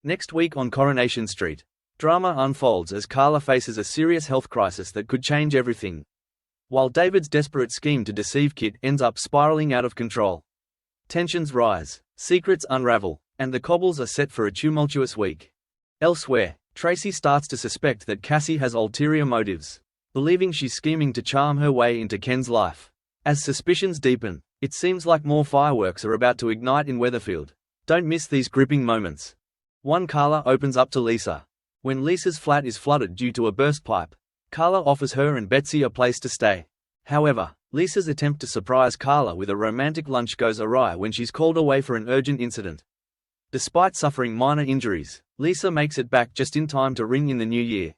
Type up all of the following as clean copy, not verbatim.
Next week on Coronation Street, drama unfolds as Carla faces a serious health crisis that could change everything, while David's desperate scheme to deceive Kit ends up spiraling out of control. Tensions rise, secrets unravel, and the cobbles are set for a tumultuous week. Elsewhere, Tracy starts to suspect that Cassie has ulterior motives, believing she's scheming to charm her way into Ken's life. As suspicions deepen, it seems like more fireworks are about to ignite in Weatherfield. Don't miss these gripping moments. 1. Carla opens up to Lisa. When Lisa's flat is flooded due to a burst pipe, Carla offers her and Betsy a place to stay. However, Lisa's attempt to surprise Carla with a romantic lunch goes awry when she's called away for an urgent incident. Despite suffering minor injuries, Lisa makes it back just in time to ring in the new year.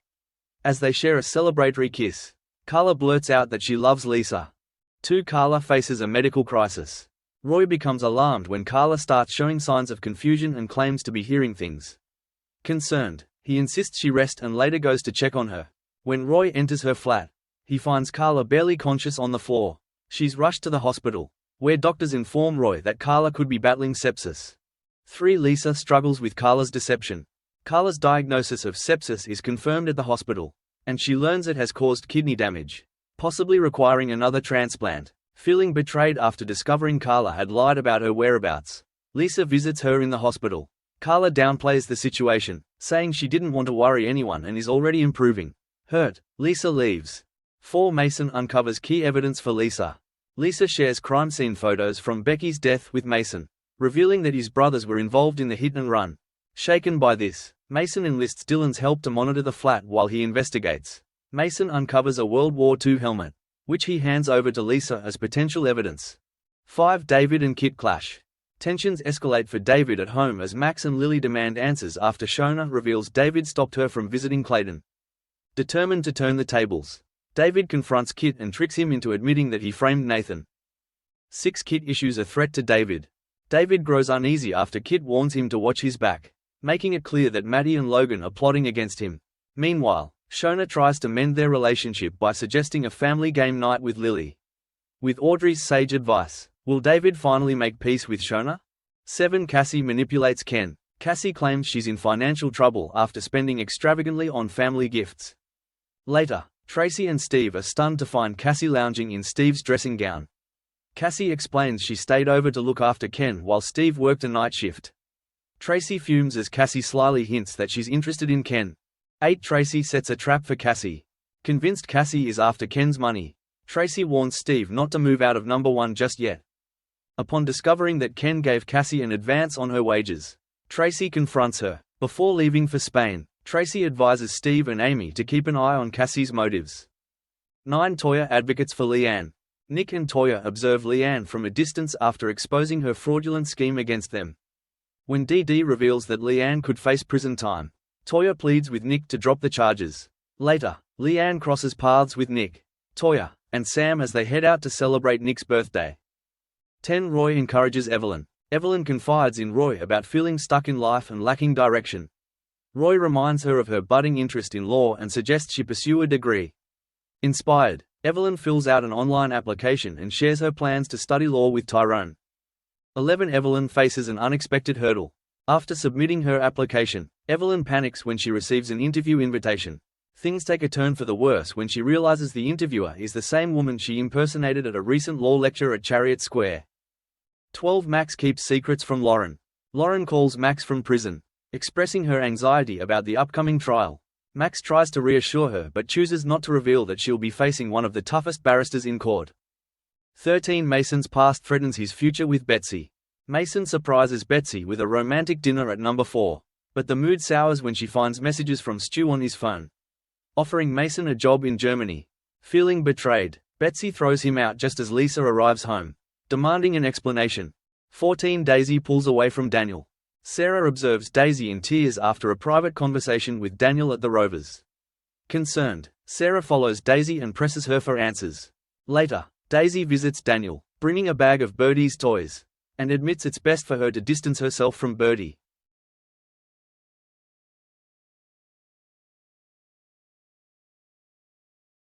As they share a celebratory kiss, Carla blurts out that she loves Lisa. 2. Carla faces a medical crisis. Roy becomes alarmed when Carla starts showing signs of confusion and claims to be hearing things. Concerned, he insists she rest and later goes to check on her. When Roy enters her flat, he finds Carla barely conscious on the floor. She's rushed to the hospital, where doctors inform Roy that Carla could be battling sepsis. 3. Lisa struggles with Carla's deception. Carla's diagnosis of sepsis is confirmed at the hospital, and she learns it has caused kidney damage, possibly requiring another transplant. Feeling betrayed after discovering Carla had lied about her whereabouts, Lisa visits her in the hospital. Carla downplays the situation, saying she didn't want to worry anyone and is already improving. Hurt, Lisa leaves. 4. Mason uncovers key evidence for Lisa. Lisa shares crime scene photos from Becky's death with Mason, revealing that his brothers were involved in the hit and run. Shaken by this, Mason enlists Dylan's help to monitor the flat while he investigates. Mason uncovers a World War II helmet, which he hands over to Lisa as potential evidence. 5. David and Kit clash. Tensions escalate for David at home as Max and Lily demand answers after Shona reveals David stopped her from visiting Clayton. Determined to turn the tables, David confronts Kit and tricks him into admitting that he framed Nathan. 6. Kit issues a threat to David. David grows uneasy after Kit warns him to watch his back, making it clear that Maddie and Logan are plotting against him. Meanwhile, Shona tries to mend their relationship by suggesting a family game night with Lily. With Audrey's sage advice, will David finally make peace with Shona? 7. Cassie manipulates Ken. Cassie claims she's in financial trouble after spending extravagantly on family gifts. Later, Tracy and Steve are stunned to find Cassie lounging in Steve's dressing gown. Cassie explains she stayed over to look after Ken while Steve worked a night shift. Tracy fumes as Cassie slyly hints that she's interested in Ken. 8. Tracy sets a trap for Cassie. Convinced Cassie is after Ken's money, Tracy warns Steve not to move out of number 1 just yet. Upon discovering that Ken gave Cassie an advance on her wages, Tracy confronts her. Before leaving for Spain, Tracy advises Steve and Amy to keep an eye on Cassie's motives. 9. Toya advocates for Leanne. Nick and Toya observe Leanne from a distance after exposing her fraudulent scheme against them. When Dee Dee reveals that Leanne could face prison time, Toya pleads with Nick to drop the charges. Later, Leanne crosses paths with Nick, Toya, and Sam as they head out to celebrate Nick's birthday. 10. Roy encourages Evelyn. Evelyn confides in Roy about feeling stuck in life and lacking direction. Roy reminds her of her budding interest in law and suggests she pursue a degree. Inspired, Evelyn fills out an online application and shares her plans to study law with Tyrone. 11. Evelyn faces an unexpected hurdle. After submitting her application, Evelyn panics when she receives an interview invitation. Things take a turn for the worse when she realizes the interviewer is the same woman she impersonated at a recent law lecture at Chariot Square. 12. Max keeps secrets from Lauren. Lauren calls Max from prison, expressing her anxiety about the upcoming trial. Max tries to reassure her but chooses not to reveal that she'll be facing one of the toughest barristers in court. 13. Mason's past threatens his future with Betsy. Mason surprises Betsy with a romantic dinner at number 4, but the mood sours when she finds messages from Stu on his phone, offering Mason a job in Germany. Feeling betrayed, Betsy throws him out just as Lisa arrives home, demanding an explanation. 14. Daisy pulls away from Daniel. Sarah observes Daisy in tears after a private conversation with Daniel at the Rovers. Concerned, Sarah follows Daisy and presses her for answers. Later, Daisy visits Daniel, bringing a bag of Birdie's toys, and admits it's best for her to distance herself from Birdie.